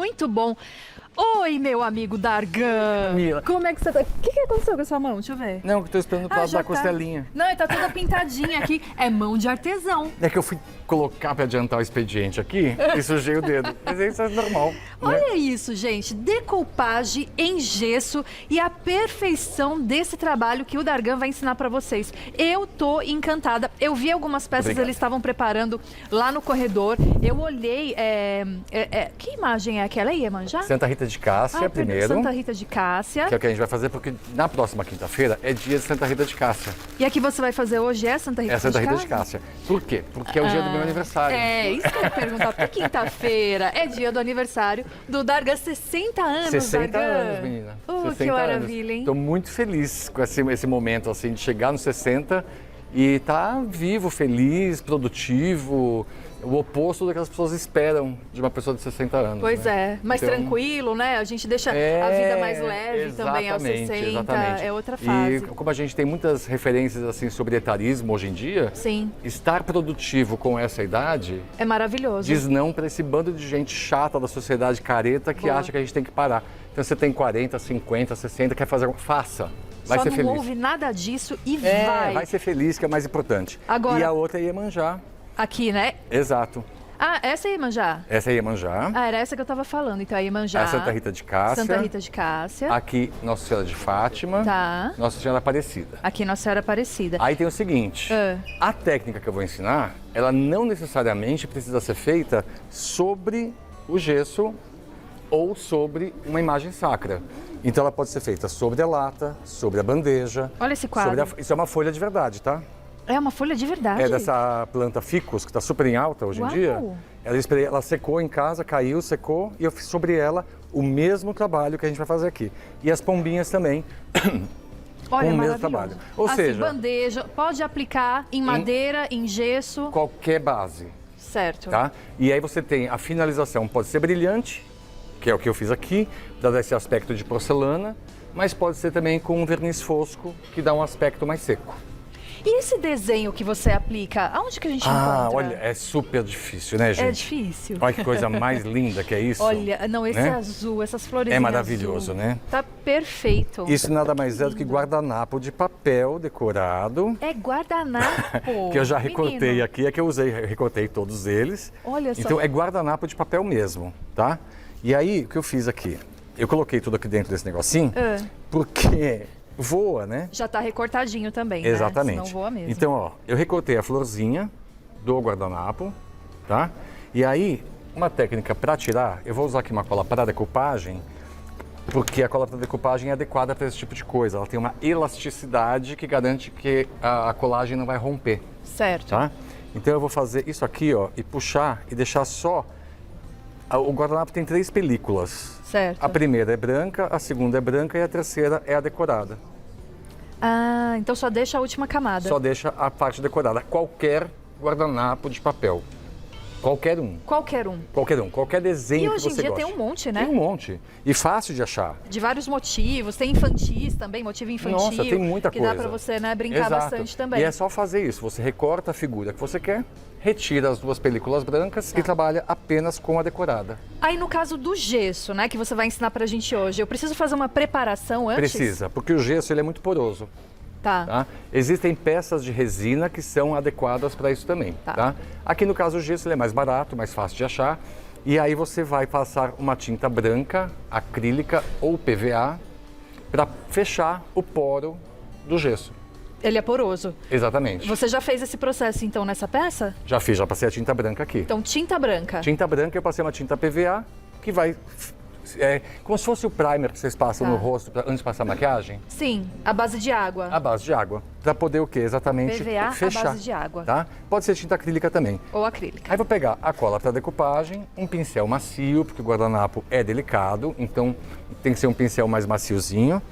muito bom. Oi, meu amigo Dargan. Camila. Como é que você tá? O que aconteceu com a sua mão? Deixa eu ver. Não, que eu tô esperando o prazo já da costelinha. Não, tá toda pintadinha aqui. É mão de artesão. É que eu fui colocar para adiantar o expediente aqui e sujei o dedo. Mas isso é normal. Olha isso, gente. Decoupagem em gesso e a perfeição desse trabalho que o Dargan vai ensinar para vocês. Eu tô encantada. Eu vi algumas peças, Obrigado. eles estavam preparando lá no corredor. Eu olhei. Que imagem é aquela aí, Iemanjá? Santa Rita de Cássia, primeiro. Santa Rita de Cássia. Que é o que a gente vai fazer, porque na próxima quinta-feira é dia de Santa Rita de Cássia. E a que você vai fazer hoje é Santa Rita É Santa de Rita de Cássia? Cássia. Por quê? Porque é o dia do meu aniversário. É, isso que eu ia perguntar, porque quinta-feira é dia do aniversário do Dargan, 60 anos, 60 Dargan. anos, menina. Que 60 maravilha, hein? Estou muito feliz com esse momento, assim, de chegar nos 60 e estar vivo, feliz, produtivo, o oposto do que as pessoas esperam de uma pessoa de 60 anos. Pois né? é, mais Então, tranquilo, né? A gente deixa a vida mais leve também aos 60, exatamente. é outra fase. E como a gente tem muitas referências assim sobre etarismo hoje em dia, Sim. estar produtivo com essa idade É maravilhoso. diz não para esse bando de gente chata da sociedade careta que Boa. acha que a gente tem que parar. Então você tem 40, 50, 60, quer fazer faça. Vai Só ser não feliz. ouve nada disso e Vai ser feliz, que é mais importante. Agora- E a outra é Iemanjá. Aqui, né? Exato. Ah, essa é Iemanjá? Essa é Iemanjá. Ah, era essa que eu tava falando. Então, a Iemanjá. A Santa Rita de Cássia. Santa Rita de Cássia. Aqui, Nossa Senhora de Fátima. Tá. Nossa Senhora Aparecida. Aqui, Nossa Senhora Aparecida. Aí tem o seguinte, a técnica que eu vou ensinar, ela não necessariamente precisa ser feita sobre o gesso ou sobre uma imagem sacra. Então ela pode ser feita sobre a lata, sobre a bandeja. Olha esse quadro. Isso é uma folha de verdade, tá? É uma folha de verdade. É dessa planta ficus, que está super em alta hoje Uau. em dia. Ela secou em casa, caiu, secou, e eu fiz sobre ela o mesmo trabalho que a gente vai fazer aqui. E as pombinhas também. Olha, com o mesmo maravilhoso. trabalho. Ou assim, seja, bandeja, pode aplicar em madeira, em gesso. qualquer base, Certo. tá? E aí você tem a finalização, pode ser brilhante, que é o que eu fiz aqui, dá esse aspecto de porcelana, mas pode ser também com um verniz fosco, que dá um aspecto mais seco. E esse desenho que você aplica, aonde que a gente encontra? Olha, é super difícil, né, gente? É difícil. Olha que coisa mais linda que é isso. Olha, não, esse né? azul, essas flores. É maravilhoso, né? Tá perfeito. Isso nada mais é do que guardanapo de papel decorado. É guardanapo. Que eu já recortei menino. aqui, é que eu usei, recortei todos eles. Olha só. Então é guardanapo de papel mesmo, tá? E aí, o que eu fiz aqui? Eu coloquei tudo aqui dentro desse negocinho, porque voa, né? Já tá recortadinho também, né? Exatamente. Senão voa mesmo. Então, ó, eu recortei a florzinha do guardanapo, tá? E aí, uma técnica para tirar, eu vou usar aqui uma cola para decoupagem, porque a cola para decoupagem é adequada para esse tipo de coisa. Ela tem uma elasticidade que garante que a colagem não vai romper, Certo. tá? Então eu vou fazer isso aqui, ó, e puxar e deixar só... O guardanapo tem 3 películas. Certo. A primeira é branca, a segunda é branca e a terceira é a decorada. Ah, então só deixa a última camada. Só deixa a parte decorada. Qualquer guardanapo de papel. Qualquer um. Qualquer um. Qualquer um. Qualquer desenho E que hoje em você dia goste. tem um monte, né? Tem um monte. E fácil de achar. De vários motivos. Tem infantis também, motivo infantil. Nossa, tem muita que coisa. dá pra você, né, brincar Exato. bastante também. E é só fazer isso. Você recorta a figura que você quer, retira as 2 películas brancas e trabalha apenas com a decorada. Aí no caso do gesso, né, que você vai ensinar pra gente hoje, eu preciso fazer uma preparação antes? Precisa, porque o gesso ele é muito poroso. Tá. Existem peças de resina que são adequadas para isso também. Tá. Aqui no caso o gesso ele é mais barato, mais fácil de achar. E aí você vai passar uma tinta branca, acrílica ou PVA para fechar o poro do gesso. Ele é poroso. Exatamente. Você já fez esse processo então nessa peça? Já fiz, já passei a tinta branca aqui. Então tinta branca. Tinta branca eu passei uma tinta PVA que vai... como se fosse o primer que vocês passam no rosto antes de passar a maquiagem. Sim, a base de água. A base de água. Para poder o quê? Exatamente PVA, fechar. a base de água. Tá? Pode ser tinta acrílica também. Ou acrílica. Aí vou pegar a cola para decoupagem, um pincel macio, porque o guardanapo é delicado, então tem que ser um pincel mais maciozinho.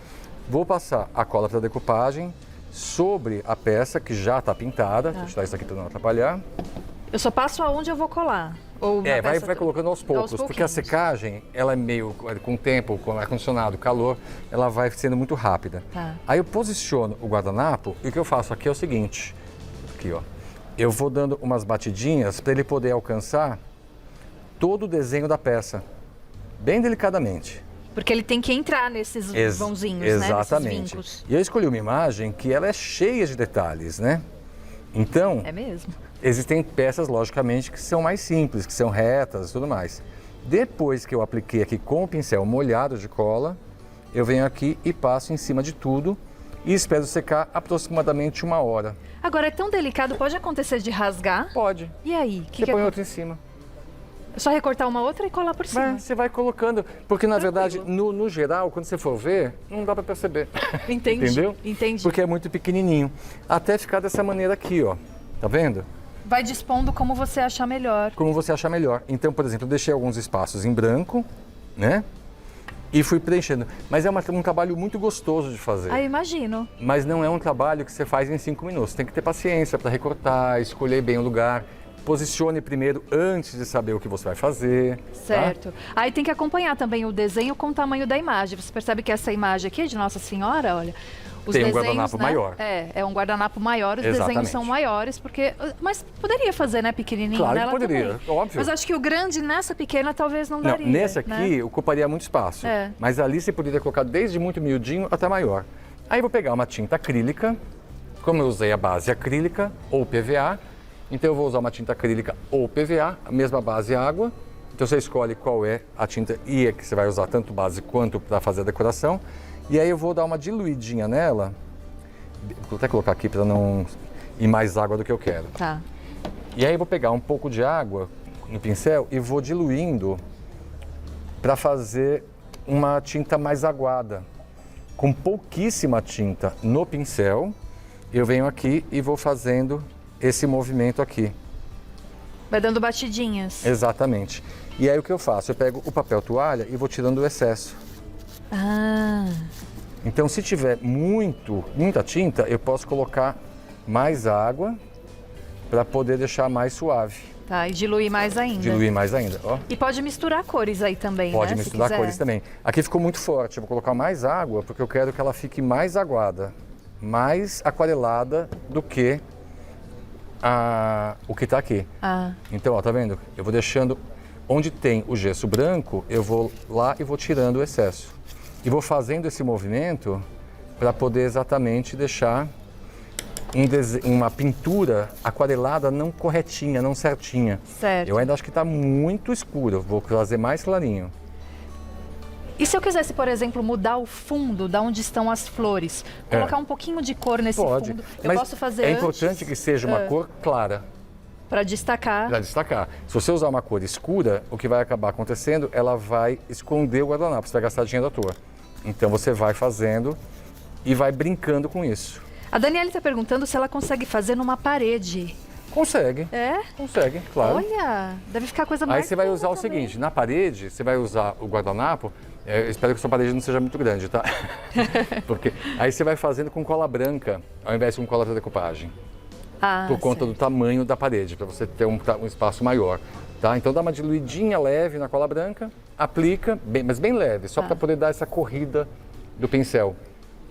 Vou passar a cola para decoupagem sobre a peça que já está pintada. Deixa eu tirar isso aqui para não atrapalhar. Eu só passo aonde eu vou colar. Ou na peça vai colocando aos poucos, porque a pouquinhos. secagem, ela é meio, com o tempo, com o ar-condicionado, calor, ela vai sendo muito rápida. Tá. Aí eu posiciono o guardanapo e o que eu faço aqui é o seguinte, aqui ó, eu vou dando umas batidinhas para ele poder alcançar todo o desenho da peça. bem delicadamente. Porque ele tem que entrar nesses vãozinhos, né? Exatamente. Nesses vincos. E eu escolhi uma imagem que ela é cheia de detalhes, né? Então, É mesmo. existem peças, logicamente, que são mais simples, que são retas e tudo mais. Depois que eu apliquei aqui com o pincel molhado de cola, eu venho aqui e passo em cima de tudo e espero secar aproximadamente 1 hora. Agora, é tão delicado, pode acontecer de rasgar? Pode. E aí? Você põe outra em cima. É só recortar uma outra e colar por cima. Você vai colocando, porque na Tranquilo. verdade, no geral, quando você for ver, não dá para perceber. Entendi. Entendeu? Entendi. Porque é muito pequenininho. Até ficar dessa maneira aqui, ó. Tá vendo? Vai dispondo como você achar melhor. Como você achar melhor. Então, por exemplo, eu deixei alguns espaços em branco, né? E fui preenchendo. Mas é um trabalho muito gostoso de fazer. Ah, imagino. Mas não é um trabalho que você faz em 5 minutos. Tem que ter paciência para recortar, escolher bem o lugar. Posicione primeiro antes de saber o que você vai fazer. Certo. Tá? Aí tem que acompanhar também o desenho com o tamanho da imagem. Você percebe que essa imagem aqui é de Nossa Senhora, olha. Os Tem um desenhos, guardanapo maior. É um guardanapo maior, os Exatamente. desenhos são maiores, porque... Mas poderia fazer, né, pequenininho Claro que nela poderia, também. óbvio. Mas acho que o grande nessa pequena talvez não Não, daria. nesse aqui né? ocuparia muito espaço. É. Mas ali você poderia colocar desde muito miudinho até maior. Aí eu vou pegar uma tinta acrílica, como eu usei a base acrílica ou PVA, então eu vou usar uma tinta acrílica ou PVA, a mesma base água. Então você escolhe qual é a tinta e é que você vai usar tanto base quanto para fazer a decoração. E aí eu vou dar uma diluidinha nela. Vou até colocar aqui para não ir mais água do que eu quero. Tá. E aí eu vou pegar um pouco de água no pincel e vou diluindo para fazer uma tinta mais aguada. Com pouquíssima tinta no pincel, eu venho aqui e vou fazendo esse movimento aqui. Vai dando batidinhas. Exatamente. E aí o que eu faço? Eu pego o papel toalha e vou tirando o excesso. Ah, Então, se tiver muita tinta, eu posso colocar mais água para poder deixar mais suave. tá. E diluir mais ainda. Diluir mais ainda, ó. E pode misturar cores aí também, Pode né? misturar se quiser. cores também. Aqui ficou muito forte, eu vou colocar mais água porque eu quero que ela fique mais aguada, mais aquarelada do que o que está aqui. Ah, Então, ó, tá vendo? Eu vou deixando onde tem o gesso branco, eu vou lá e vou tirando o excesso. E vou fazendo esse movimento para poder exatamente deixar uma pintura aquarelada não corretinha, não certinha. certo. Eu ainda acho que está muito escuro, vou fazer mais clarinho. E se eu quisesse, por exemplo, mudar o fundo da onde estão as flores? Colocar um pouquinho de cor nesse Pode, fundo? Eu mas posso fazer é antes importante que seja uma cor clara para destacar. para destacar. Se você usar uma cor escura, o que vai acabar acontecendo, ela vai esconder o guardanapo, você vai gastar dinheiro à toa. Então você vai fazendo e vai brincando com isso. A Daniela está perguntando se ela consegue fazer numa parede. Consegue, É? consegue, claro. Olha, deve ficar coisa mais. Aí você vai usar o seguinte, na parede, você vai usar o guardanapo, eu espero que sua parede não seja muito grande, tá? Porque aí você vai fazendo com cola branca, ao invés de com cola para decupagem. Ah, Por conta certo. do tamanho da parede, para você ter um espaço maior, tá? Então dá uma diluidinha leve na cola branca, aplica, mas bem leve, só para poder dar essa corrida do pincel.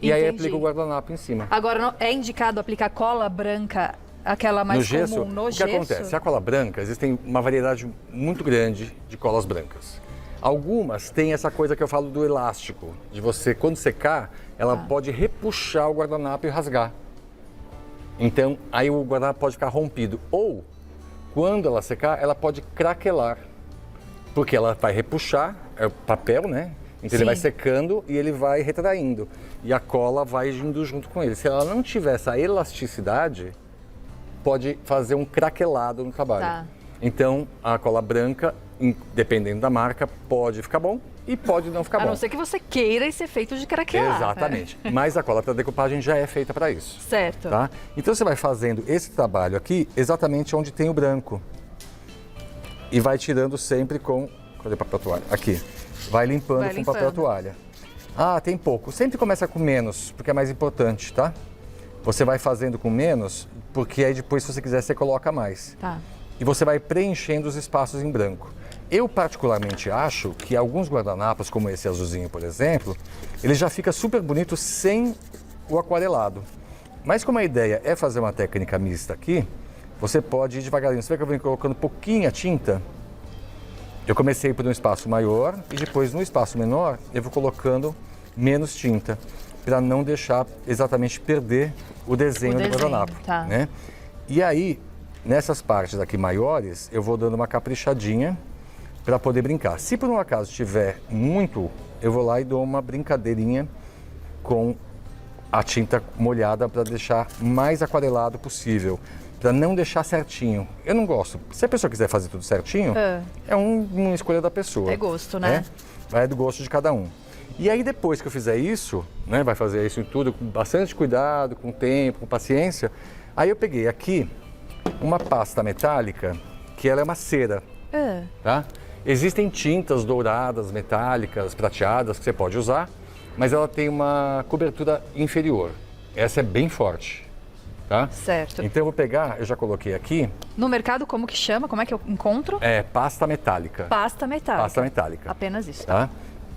E aí Entendi. aplica o guardanapo em cima. Agora, é indicado aplicar cola branca, aquela mais No gesso, comum no o que gesso? acontece? A cola branca, existem uma variedade muito grande de colas brancas. Algumas têm essa coisa que eu falo do elástico, de você, quando secar, ela pode repuxar o guardanapo e rasgar. Então, aí o guardanapo pode ficar rompido. Ou, quando ela secar, ela pode craquelar, porque ela vai repuxar, é o papel, né? Então ele vai Sim. secando e ele vai retraindo. E a cola vai indo junto com ele. Se ela não tiver essa elasticidade, pode fazer um craquelado no trabalho. Tá. Então, a cola branca, dependendo da marca, pode ficar bom e pode não ficar A bom. não ser que você queira esse efeito de craquelar. Exatamente. Mas a cola para decupagem já é feita para isso. Certo. Tá? Então você vai fazendo esse trabalho aqui exatamente onde tem o branco. E vai tirando sempre com... Cadê o papel toalha? Aqui. Vai limpando Vai com limpando. papel toalha. Ah, tem pouco. Sempre começa com menos, porque é mais importante, tá? Você vai fazendo com menos, porque aí depois, se você quiser, você coloca mais. Tá. E você vai preenchendo os espaços em branco. Eu particularmente acho que alguns guardanapos, como esse azulzinho, por exemplo, ele já fica super bonito sem o aquarelado. Mas como a ideia é fazer uma técnica mista aqui, você pode ir devagarinho. Você vê que eu venho colocando pouquinha tinta Eu comecei por um espaço maior e depois no espaço menor eu vou colocando menos tinta para não deixar exatamente perder o desenho do guardanapo, tá. né? E aí, nessas partes aqui maiores, eu vou dando uma caprichadinha para poder brincar. Se por um acaso tiver muito, eu vou lá e dou uma brincadeirinha com a tinta molhada para deixar mais aquarelado possível, para não deixar certinho. Eu não gosto. Se a pessoa quiser fazer tudo certinho, é uma escolha da pessoa. É gosto, né? Vai do gosto de cada um. E aí depois que eu fizer isso, né, vai fazer isso em tudo com bastante cuidado, com tempo, com paciência, aí eu peguei aqui uma pasta metálica, que ela é uma cera, tá? Existem tintas douradas, metálicas, prateadas que você pode usar, mas ela tem uma cobertura inferior. Essa é bem forte, tá? Certo. Então eu vou pegar, eu já coloquei aqui. No mercado, como que chama? Como é que eu encontro? É pasta metálica. Pasta metálica. Pasta metálica. Apenas isso. Tá?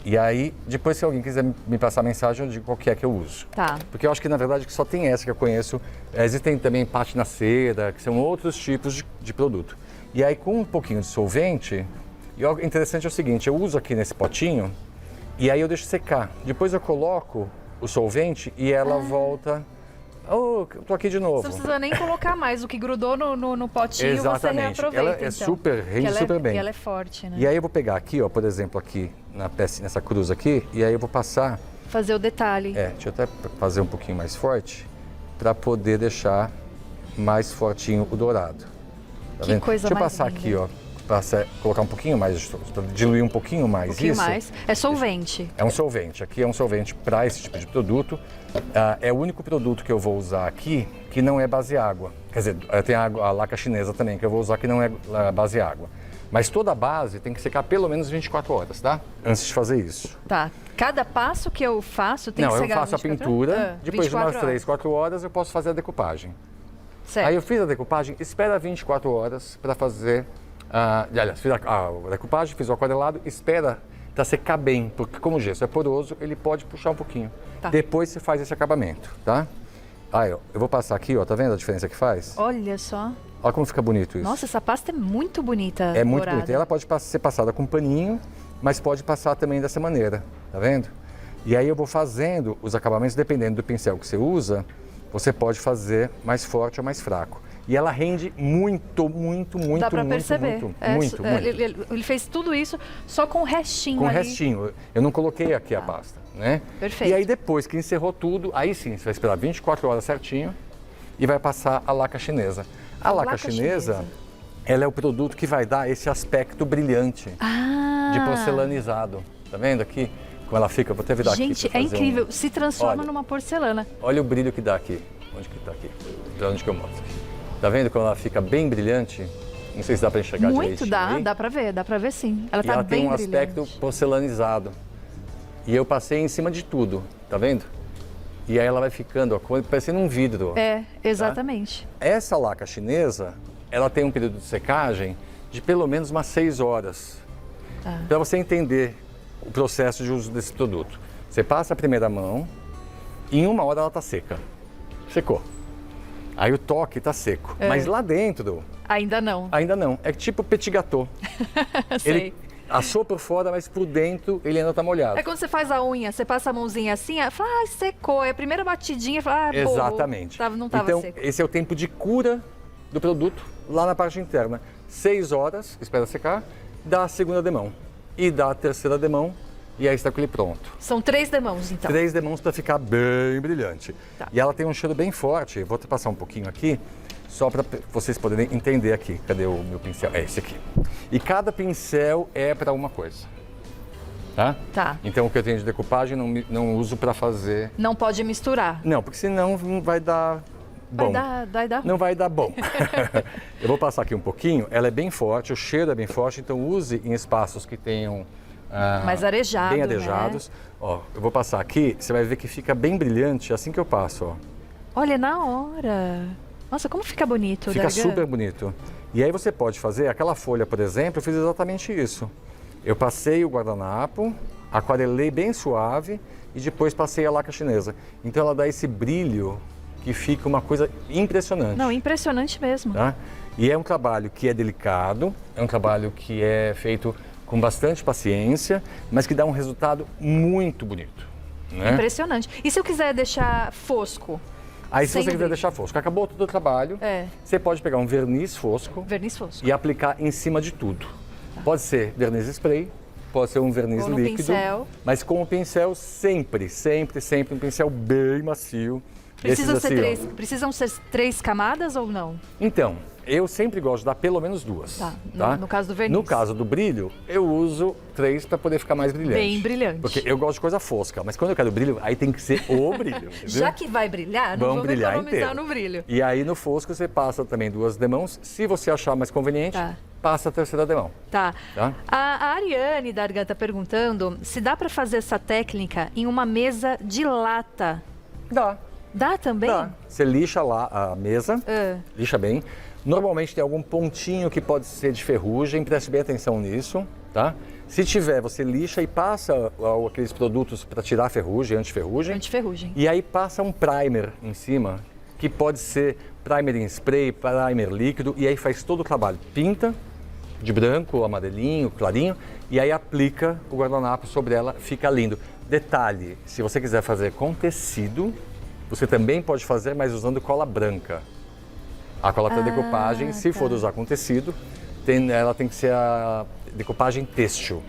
E aí, depois se alguém quiser me passar mensagem, eu digo qual que é que eu uso. Tá. Porque eu acho que na verdade só tem essa que eu conheço. Existem também pátina cera, que são outros tipos de produto. E aí com um pouquinho de solvente, e o interessante é o seguinte, eu uso aqui nesse potinho e aí eu deixo secar. Depois eu coloco o solvente e ela volta. Oh, tô aqui de novo. Você não precisa nem colocar mais. O que grudou no potinho, Exatamente. você reaproveita. Ela é então. super, rende super bem. E ela é forte, né? E aí eu vou pegar aqui, ó, por exemplo, aqui na peça, nessa cruz aqui, e aí eu vou passar. Fazer o detalhe. Deixa eu até fazer um pouquinho mais forte, para poder deixar mais fortinho o dourado. Tá Que vendo? coisa Deixa eu mais passar linda. aqui, ó, colocar um pouquinho mais, para diluir um pouquinho mais Um pouquinho isso. mais. É solvente. É um solvente. Aqui é um solvente para esse tipo de produto. É o único produto que eu vou usar aqui que não é base água. Quer dizer, tem a laca chinesa também que eu vou usar que não é base água. Mas toda a base tem que secar pelo menos 24 horas, tá? Antes de fazer isso. Tá. Cada passo que eu faço tem que Não, eu secar faço a 24 pintura, horas? depois de 24 umas 3, 4 horas eu posso fazer a decupagem. Certo. Aí eu fiz a decupagem, espera 24 horas para fazer... aliás, fiz a decupagem, fiz o aquarelado, espera para secar bem, porque como o gesso é poroso, ele pode puxar um pouquinho. Tá. Depois você faz esse acabamento, tá? Aí, ó, eu vou passar aqui, ó, tá vendo a diferença que faz? Olha só. Olha como fica bonito isso. Nossa, essa pasta é muito bonita. É muito dourada. bonita. E ela pode ser passada com paninho, mas pode passar também dessa maneira, tá vendo? E aí eu vou fazendo os acabamentos, dependendo do pincel que você usa, você pode fazer mais forte ou mais fraco. E ela rende muito, muito, muito, Dá pra muito, perceber. muito. Ele fez tudo isso só com o restinho Com ali. restinho. Eu não coloquei aqui a pasta, né? Perfeito. E aí depois que encerrou tudo, aí sim, você vai esperar 24 horas certinho e vai passar a laca chinesa. A laca chinesa, ela é o produto que vai dar esse aspecto brilhante de porcelanizado. Tá vendo aqui? Como ela fica, vou até virar aqui. Gente, é incrível. Se transforma Olha. numa porcelana. Olha o brilho que dá aqui. Onde que tá aqui? Pra onde que eu mostro? Tá vendo como ela fica bem brilhante? Não sei se dá para enxergar Muito direitinho. dá pra ver sim. Ela E tá ela bem tem um brilhante. aspecto porcelanizado. E eu passei em cima de tudo, tá vendo? E aí ela vai ficando, ó, parecendo um vidro. É, exatamente. Essa laca chinesa, ela tem um período de secagem de pelo menos umas 6 horas. Para você entender o processo de uso desse produto. Você passa a primeira mão, e em 1 hora ela tá seca. Secou. Aí o toque tá seco. Mas lá dentro, Ainda não. ainda não. É tipo petit gâteau. Sei. Ele assou por fora, mas por dentro ele ainda tá molhado. É quando você faz a unha, você passa a mãozinha assim, fala, secou. É a primeira batidinha, fala, borrou. Exatamente. Não tava então, seco. esse é o tempo de cura do produto lá na parte interna. 6 horas, espera secar, dá a segunda demão. E dá a terceira demão, e aí está com ele pronto. São 3 demãos, então. 3 demãos para ficar bem brilhante. Tá. E ela tem um cheiro bem forte. Vou te passar um pouquinho aqui, só para vocês poderem entender aqui. Cadê o meu pincel? É esse aqui. E cada pincel é para uma coisa. Tá? Tá. Então o que eu tenho de decupagem não uso para fazer. Não pode misturar. Não, porque senão não vai dar bom. Vai dar. Não vai dar bom. Eu vou passar aqui um pouquinho. Ela é bem forte, o cheiro é bem forte, então use em espaços que tenham Mais arejado, bem né? arejados. Ó, eu vou passar aqui, você vai ver que fica bem brilhante assim que eu passo, ó. Olha, na hora. Nossa, como fica bonito, Fica Dargan. super bonito. E aí você pode fazer, aquela folha, por exemplo, eu fiz exatamente isso. Eu passei o guardanapo, aquarelei bem suave e depois passei a laca chinesa. Então ela dá esse brilho que fica uma coisa impressionante. Não, impressionante mesmo. Tá? E é um trabalho que é delicado, é um trabalho que é feito com bastante paciência, mas que dá um resultado muito bonito. Né? Impressionante. E se eu quiser deixar fosco? Aí se Sem você quiser brilho. deixar fosco, acabou todo o trabalho, você pode pegar um verniz fosco Verniz fosco. e aplicar em cima de tudo. Pode ser verniz spray, pode ser um verniz Ou no líquido, pincel. mas com o pincel sempre um pincel bem macio. Desses assim, ó. Precisam ser 3 camadas ou não? Então, eu sempre gosto de dar pelo menos 2. Tá. Tá? No caso do verniz. No caso do brilho, eu uso 3 para poder ficar mais brilhante. Bem brilhante. Porque eu gosto de coisa fosca, mas quando eu quero brilho, aí tem que ser o brilho. Entendeu? Já que vai brilhar, não vamos brilhar economizar inteiro. no brilho. E aí no fosco você passa também 2 demãos. Se você achar mais conveniente, passa a 3ª demão. Tá. Tá? A Ariane da Argan tá perguntando se dá para fazer essa técnica em uma mesa de lata. Dá. Dá também? Dá. Você lixa lá a mesa, lixa bem. Normalmente tem algum pontinho que pode ser de ferrugem, preste bem atenção nisso, tá? Se tiver, você lixa e passa aqueles produtos para tirar a ferrugem, anti-ferrugem. Anti-ferrugem. E aí passa um primer em cima, que pode ser primer em spray, primer líquido, e aí faz todo o trabalho. Pinta de branco, amarelinho, clarinho, e aí aplica o guardanapo sobre ela, fica lindo. Detalhe, se você quiser fazer com tecido, você também pode fazer, mas usando cola branca. A cola para decupagem, se for usar com tecido, ela tem que ser a decupagem têxtil.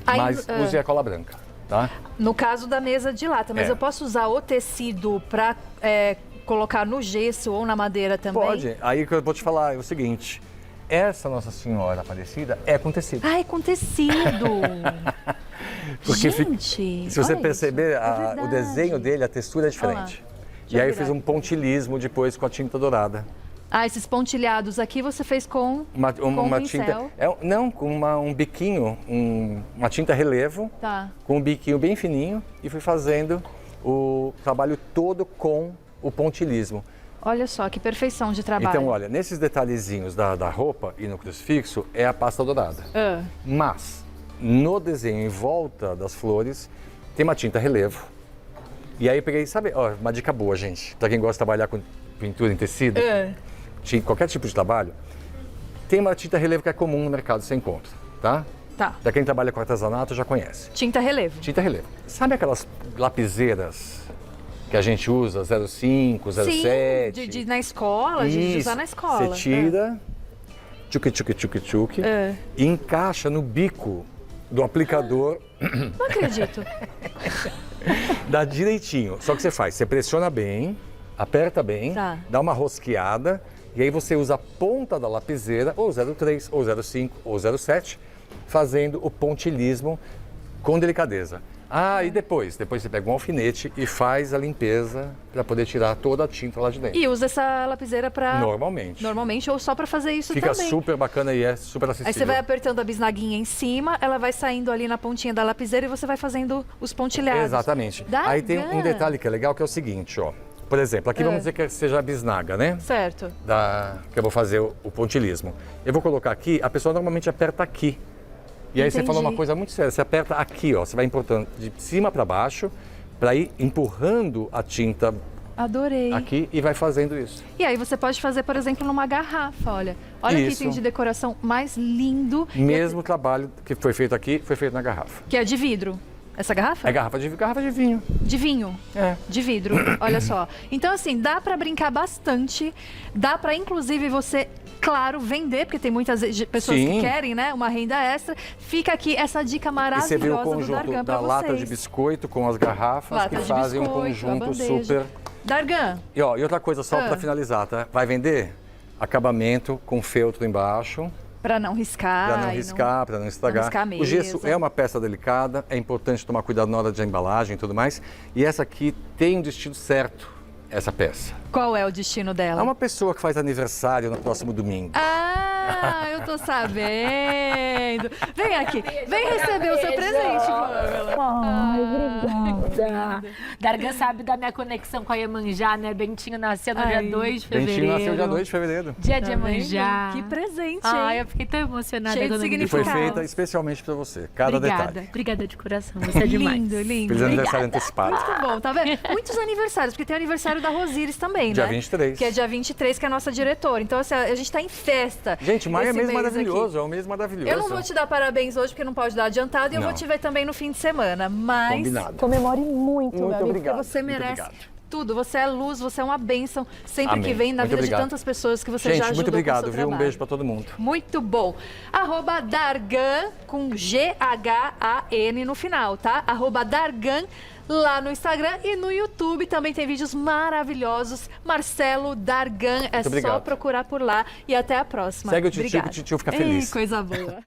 Aí, mas use a cola branca, tá? No caso da mesa de lata, mas eu posso usar o tecido para colocar no gesso ou na madeira também? Pode. Aí que eu vou te falar é o seguinte, essa Nossa Senhora Aparecida é com tecido. Ah, é com tecido! Porque gente, se você olha perceber, isso, o desenho dele, a textura é diferente. E aí eu fiz um pontilismo depois com a tinta dourada. Ah, esses pontilhados aqui você fez com uma pincel? Tinta, não, com um biquinho, uma tinta relevo, com um biquinho bem fininho e fui fazendo o trabalho todo com o pontilismo. Olha só, que perfeição de trabalho. Então, olha, nesses detalhezinhos da roupa e no crucifixo é a pasta dourada. Mas, no desenho em volta das flores, tem uma tinta relevo. E aí eu peguei, sabe, ó, uma dica boa, gente, para quem gosta de trabalhar com pintura em tecido, qualquer tipo de trabalho, tem uma tinta relevo que é comum no mercado, você encontra, tá? Tá. Para quem trabalha com artesanato já conhece. Tinta relevo. Tinta relevo. Sabe aquelas lapiseiras que a gente usa, 05, 07? Sim, na escola, de usar na escola. Você tira, tchuc, e encaixa no bico do aplicador. Não acredito. Dá direitinho. Só que você pressiona bem, aperta bem, dá uma rosqueada, e aí você usa a ponta da lapiseira, ou 03, ou 05, ou 07, fazendo o pontilismo com delicadeza. E depois você pega um alfinete e faz a limpeza para poder tirar toda a tinta lá de dentro. E usa essa lapiseira para... Normalmente, ou só para fazer isso Fica também. super bacana e é super acessível. Aí você vai apertando a bisnaguinha em cima, ela vai saindo ali na pontinha da lapiseira e você vai fazendo os pontilhados. Exatamente. Aí tem um detalhe que é legal, que é o seguinte, ó. Por exemplo, aqui vamos dizer que seja a bisnaga, né? Certo. Que eu vou fazer o pontilismo. Eu vou colocar aqui, a pessoa normalmente aperta aqui. E aí você falou uma coisa muito séria, você aperta aqui, ó, você vai importando de cima para baixo, para ir empurrando a tinta aqui e vai fazendo isso. E aí você pode fazer, por exemplo, numa garrafa, olha. Olha que item de decoração mais lindo. Mesmo trabalho que foi feito aqui, foi feito na garrafa. Que é de vidro. Essa garrafa? É garrafa de vinho. De vinho? De vidro, olha só. Então, assim, dá para brincar bastante, dá para, inclusive, você, claro, vender, porque tem muitas pessoas que querem, né, uma renda extra. Fica aqui essa dica maravilhosa do Dargan para vocês. E você viu o conjunto da lata de biscoito com as garrafas, que fazem um conjunto super... Dargan. E outra coisa, só para finalizar, tá? Vai vender acabamento com feltro embaixo. Para não riscar. Para não riscar, para não estragar. O gesso é uma peça delicada, é importante tomar cuidado na hora de embalagem e tudo mais. E essa aqui tem um destino certo, essa peça. Qual é o destino dela? É uma pessoa que faz aniversário no próximo domingo. Eu tô sabendo. Vem aqui, vem receber o seu presente, Pamela. Obrigada. Obrigada. Dargan sabe da minha conexão com a Iemanjá, né? Bentinho nasceu no dia 2 de fevereiro. Bentinho nasceu dia 2 de fevereiro. Dia de Iemanjá. Que presente, Ai, hein? eu fiquei tão emocionada Cheio de quando eu vi. E foi significado. feita especialmente para você. Cada Obrigada. detalhe. Obrigada de coração. Você é demais. Lindo, lindo. Feliz aniversário antecipado. Muito bom, tá vendo? Muitos aniversários, porque tem o aniversário da Rosíris também, Dia né? 23. Que é dia 23, que é a nossa diretora. Então, assim, a gente tá em festa. Gente, maio é esse mês mês maravilhoso, aqui. é um mês maravilhoso. Eu não vou te dar parabéns hoje, porque não pode dar adiantado, e eu Não. vou te ver também no fim de semana. Mas Combinado. comemore muito, meu amigo, obrigado, porque você muito merece obrigado. tudo. Você é luz, você é uma bênção sempre Amém. que vem na Muito vida obrigado. de tantas pessoas que você Gente, já ajudou muito com o obrigado, seu viu? Um trabalho. beijo para todo mundo. Muito bom. @Dargan com Ghan no final, tá? @Dargan lá no Instagram e no YouTube também tem vídeos maravilhosos. Marcelo Dargan, é só obrigado. procurar por lá e até a próxima. Segue o titio, que Obrigada. o titio fica Ei, feliz. coisa boa.